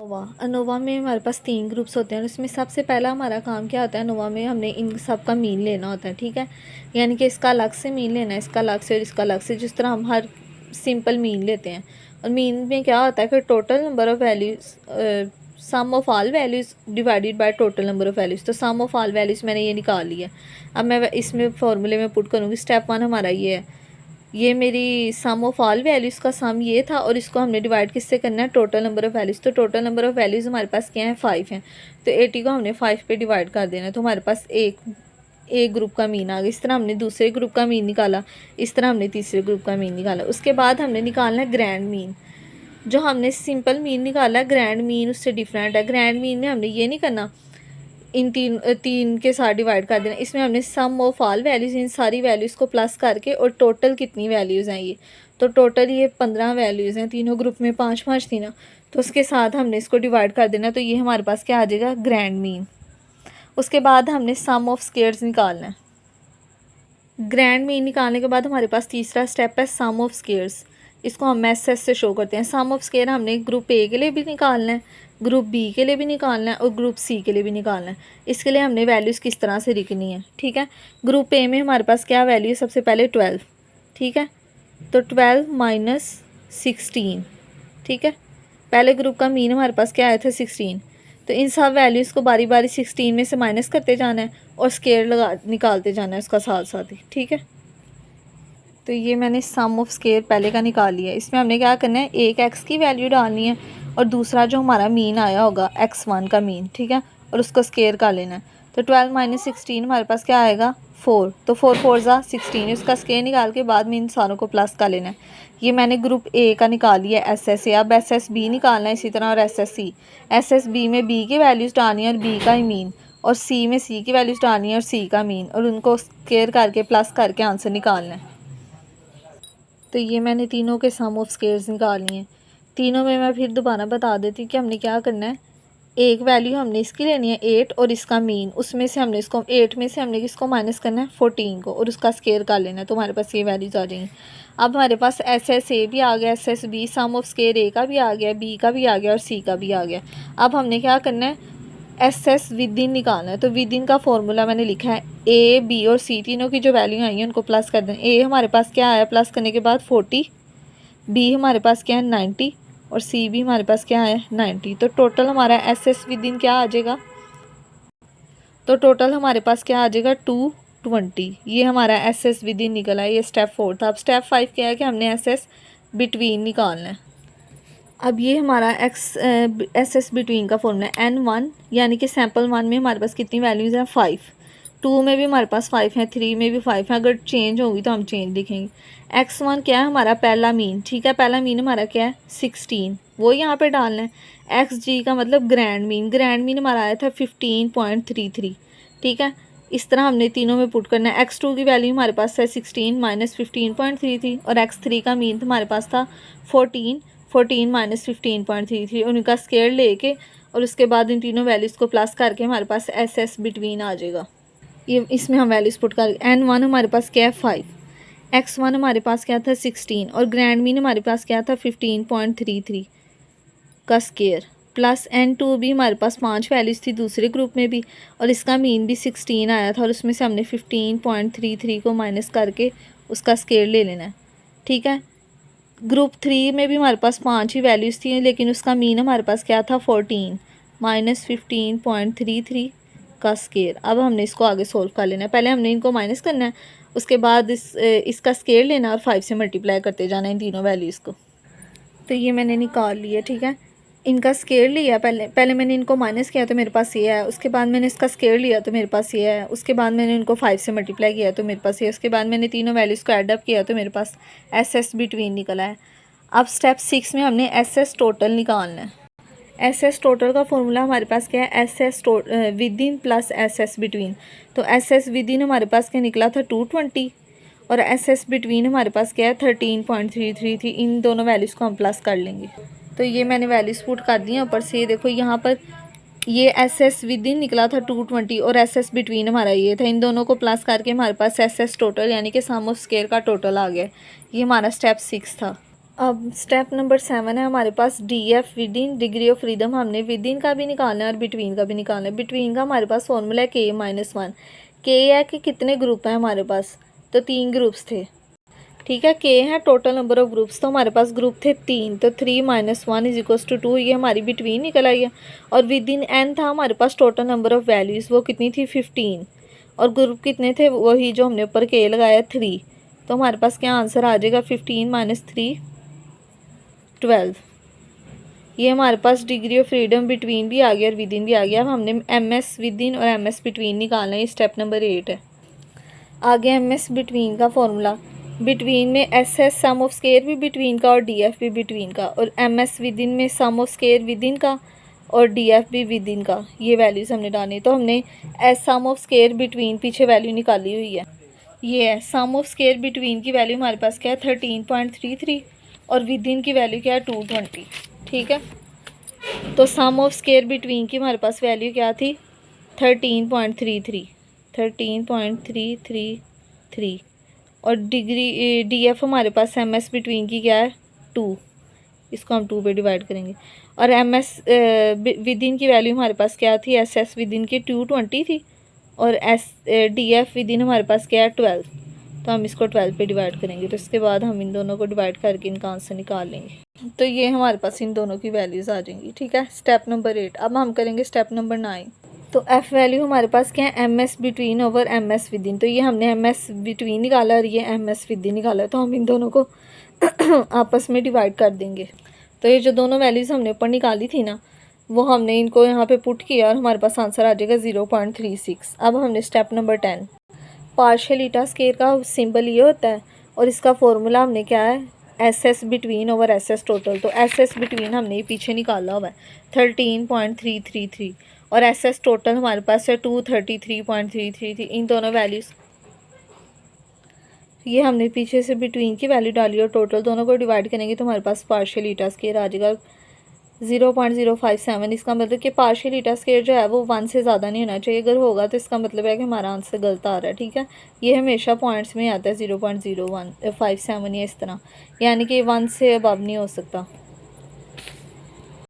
ANOVA में हमारे पास 3 groups होते हैं और इसमें सबसे पहला हमारा काम क्या होता है। अनोवा में हमने इन सब का मीन लेना होता है, ठीक है। यानी कि इसका अलग से मीन लेना है, इसका अलग से और इसका अलग से, जिस तरह हम हर सिंपल मीन लेते हैं। और मीन में क्या होता है कि total number of values, sum of all values divided by total number of values. तो सम ऑफ़ ऑल वैल्यूज़ मैंने ये निकाल लिया। अब मैं इसमें फॉर्मूले में पुट करूँगी। स्टेप 1 हमारा ये है, ये मेरी सम ऑफ़ ऑल वैल्यूज़ का सम ये था और इसको हमने डिवाइड किससे करना है, टोटल नंबर ऑफ़ वैल्यूज़। तो टोटल नंबर ऑफ़ वैल्यूज़ हमारे पास क्या है, 5 हैं। तो 80 को हमने 5 पे डिवाइड कर देना है। तो हमारे पास एक ग्रुप का मीन आ गया। इस तरह हमने दूसरे ग्रुप का मीन निकाला, इस तरह हमने तीसरे ग्रुप का मीन निकाला। उसके बाद हमने निकालना है ग्रैंड मीन। जो हमने सिंपल मीन निकाला है, ग्रैंड मीन उससे डिफरेंट है। ग्रैंड मीन में हमने ये नहीं करना इन तीन के साथ डिवाइड कर देना। इसमें हमने सम ऑफ ऑल वैल्यूज़, इन सारी वैल्यूज़ को प्लस करके, और टोटल कितनी वैल्यूज़ हैं ये, तो टोटल ये 15 वैल्यूज़ हैं। तीनों ग्रुप में 5-5 थी ना, तो उसके साथ हमने इसको डिवाइड कर देना। तो ये हमारे पास क्या आ जाएगा, ग्रैंड मीन। उसके बाद हमने सम ऑफ स्क्वायर्स निकालना है। ग्रैंड मीन निकालने के बाद हमारे पास तीसरा स्टेप है सम ऑफ स्क्वायर्स। इसको हम एस से शो करते हैं। सम ऑफ स्क्वायर हमने ग्रुप ए के लिए भी निकालना है, ग्रुप बी के लिए भी निकालना है और ग्रुप सी के लिए भी निकालना है। इसके लिए हमने वैल्यूज़ किस तरह से लिखनी है, ठीक है। ग्रुप ए में हमारे पास क्या वैल्यू है, सबसे पहले 12, ठीक है। तो 12 माइनस 16, ठीक है। पहले ग्रुप का मीन हमारे पास क्या आया था, 16। तो इन सब वैल्यूज़ को बारी बारी 16 में से माइनस करते जाना है और स्क्वायर निकालते जाना है उसका साथ साथ ही, ठीक है। तो ये मैंने सम ऑफ स्क्वायर पहले का निकाल लिया। इसमें हमने क्या करना है, एक एक्स की वैल्यू डालनी है और दूसरा जो हमारा मीन आया होगा x1 का मीन, ठीक है, और उसको स्क्वायर कर लेना है। तो 12 माइनस 16 हमारे पास क्या आएगा, 4। तो 4 4 ज़ा 16, उसका स्क्वायर निकाल के बाद में इन सारों को प्लस कर लेना है। ये मैंने ग्रुप ए का निकाल लिया एस एस ए। अब एस एस बी निकालना है इसी तरह, और S S C. S S B में बी की वैल्यूज़ डालनी है और बी का ही मीन, और सी में सी की वैल्यूज़ डालनी है और सी का मीन, और उनको स्क्वायर करके प्लस करके आंसर निकालना है। तो ये मैंने तीनों के सम ऑफ स्क्वायर्स निकाल लिए हैं। तीनों में मैं फिर दोबारा बता देती हूँ कि हमने क्या करना है। एक वैल्यू हमने इसकी लेनी है 8 और इसका मीन, उसमें से हमने इसको 8 में से हमने किसको माइनस करना है, 14 को, और उसका स्क्वायर कर लेना है। तो हमारे पास ये वैल्यूज़ आ जाएंगी। अब हमारे पास एस एस ए भी आ गया, S S B, sum of square A का भी आ गया, बी का भी आ गया और सी का भी आ गया। अब हमने क्या करना है, एस एस विद इन निकालना है। तो विद इन का फॉर्मूला मैंने लिखा है, ए बी और सी तीनों की जो वैल्यू आई है उनको प्लस कर दें। ए हमारे पास क्या आया, प्लस करने के बाद 40, बी हमारे पास क्या है 90, और सी भी हमारे पास क्या है 90। तो टोटल हमारा एस एस विद इन क्या आ जाएगा, तो टोटल हमारे पास क्या आ जाएगा 220। ये हमारा एस एस विद इन निकला है। ये स्टेप 4 था। अब स्टेप 5 क्या है कि हमने एस एस बिटवीन निकालना है। अब ये हमारा एस एस बिटवीन का फॉर्मूला है N1, यानी कि सैम्पल 1 में हमारे पास कितनी वैल्यूज़ हैं, 5। 2 में भी हमारे पास 5 हैं, 3 में भी 5 हैं। अगर चेंज होगी तो हम चेंज लिखेंगे। x1 क्या है, हमारा पहला मीन, ठीक है। पहला मीन हमारा क्या है, 16, वो यहाँ पे डालना है। xg का मतलब ग्रैंड मीन। ग्रैंड मीन हमारा आया था 15.33, ठीक है। इस तरह हमने तीनों में पुट करना है। x2 की वैल्यू हमारे पास है 16 माइनस 15.33, और x3 का मीन हमारे पास था 14 माइनस 15.33, उनका स्क्वायर लेके और उसके बाद इन तीनों वैल्यूज़ को प्लस करके हमारे पास एस एस बिटवीन आ जाएगा। ये इसमें हम वैल्यूज़ पुट कर, N1 हमारे पास क्या है 5, x1 हमारे पास क्या था 16, और ग्रैंड मीन हमारे पास क्या था 15.33 का स्क्वायर, प्लस N2 भी हमारे पास 5 वैल्यूज़ थी दूसरे ग्रुप में भी, और इसका मीन भी 16 आया था, और उसमें से हमने 15.33 को माइनस करके उसका स्क्वायर ले लेना है, ठीक है। ग्रुप 3 में भी हमारे पास 5 ही वैल्यूज़ थी, लेकिन उसका मीन हमारे पास क्या था 14 माइनस 15.33 का स्क्वायर। अब हमने इसको आगे सोल्व कर लेना है। पहले हमने इनको माइनस करना है, उसके बाद इसका स्क्वायर लेना और 5 से मल्टीप्लाई करते जाना है इन तीनों वैल्यूज़ को। तो ये मैंने निकाल लिया, ठीक है। इनका स्क्वायर लिया, पहले मैंने इनको माइनस किया तो मेरे पास ये है, उसके बाद मैंने इसका स्क्वायर लिया तो मेरे पास ये है, उसके बाद मैंने इनको 5 से मल्टीप्लाई किया तो मेरे पास ये है, उसके बाद मैंने तीनों वैल्यूज़ को ऐड अप किया तो मेरे पास एस एस बिटवीन निकला है। अब स्टेप 6 में हमने एस एस टोटल निकालना है। एस एस टोटल का फॉर्मूला हमारे पास क्या है, S S with in plus S S between. तो एस एस विद इन हमारे पास क्या निकला था 220, और एस एस बिटवीन हमारे पास क्या है 13.33 थी। इन दोनों वैल्यूज़ को हम प्लस कर लेंगे। तो ये मैंने वैल्यूज़ पुट कर दी हैं ऊपर से। ये देखो यहाँ पर ये एस एस विद इन निकला था 220, और एस एस बिटवीन हमारा ये था। इन दोनों को प्लस करके हमारे पास एस एस टोटल यानी कि सम ऑफ स्क्वायर का टोटल आ गया। ये हमारा स्टेप 6 था। अब स्टेप नंबर 7 है हमारे पास D F within degree of freedom. हमने विदिन का भी निकालना है और बिटवीन का भी निकालना है। बिटवीन का हमारे पास फॉर्मूला है K-1। के है कि कितने ग्रुप हैं हमारे पास, तो 3 ग्रुप्स थे, ठीक है। के है टोटल नंबर ऑफ ग्रुप्स, तो हमारे पास ग्रुप थे 3, तो 3 - 1 = 2, ये हमारी बिटवीन निकल आई है। और विदिन एन था हमारे पास टोटल नंबर ऑफ वैल्यूज़, वो कितनी थी 15, और ग्रुप कितने थे वही जो हमने ऊपर के लगाया 3, तो हमारे पास क्या आंसर आ जाएगा 15 - 3 12। ये हमारे पास डिग्री ऑफ फ्रीडम बिटवीन भी आ गया और विदिन भी आ गया। अब हमने एम एस विदिन और एम एस बिटवीन निकालना है, ये स्टेप नंबर 8 है। आगे एम एस बिटवीन का फॉर्मूला, बिटवीन में S S sum of square भी बिटवीन का और डी एफ भी बिटवीन का, और एम एस विदिन में सम ऑफ स्केयर विदिन का और डी एफ भी विदिन का, ये वैल्यूज़ हमने डालनी। तो हमने S sum of square between पीछे वैल्यू निकाली हुई है, ये है सम ऑफ स्केयर बिटवीन की वैल्यू हमारे पास क्या है 13.33, और विदिन की वैल्यू क्या है 220, ठीक है। तो सम ऑफ स्केयर बिटवीन की हमारे पास वैल्यू क्या थी 13.33, और डिग्री डी एफ हमारे पास एम एस बिटवीन की क्या है 2, इसको हम 2 पे डिवाइड करेंगे। और एम एस विदिन की वैल्यू हमारे पास क्या थी, एस एस विदिन की 220 थी, और एस डी एफ विदिन हमारे पास क्या है 12, तो हम इसको 12 पे डिवाइड करेंगे। तो इसके बाद हम इन दोनों को डिवाइड करके इनका आंसर निकाल लेंगे, तो ये हमारे पास इन दोनों की वैल्यूज़ आ जाएंगी, ठीक है। Step number 8। अब हम करेंगे स्टेप नंबर 9। तो एफ़ वैल्यू हमारे पास क्या है M S between over M S within, तो ये हमने एम एस बिटवीन निकाला और ये एम एस विदिन निकाला, तो हम इन दोनों को आपस में डिवाइड कर देंगे। तो ये जो दोनों वैल्यूज़ हमने ऊपर निकाली थी ना, वो हमने इनको यहाँ पे पुट किया और हमारे पास आंसर आ जाएगा 0.36। अब हमने step number 10, partial eta square का सिंबल ये होता है, और इसका फॉर्मूला हमने क्या है S S between over S S total. तो एस एस बिटवीन हमने पीछे निकाला हुआ है 13.333, और एस एस टोटल हमारे पास है 233.333। इन दोनों वैल्यूज़ ये हमने पीछे से बिटवीन की वैल्यू डाली और टोटल दोनों को डिवाइड करेंगे तो हमारे पास पार्शियल ईटा स्केयर आ जाएगा 0.057। इसका मतलब कि पार्शियल ईटा स्केयर जो है वो 1 से ज़्यादा नहीं होना चाहिए, अगर होगा तो इसका मतलब है कि हमारा आंसर गलत आ रहा है, ठीक है। ये हमेशा पॉइंट्स में आता है 0.0157 या इस तरह, यानी कि 1 से अबव नहीं हो सकता।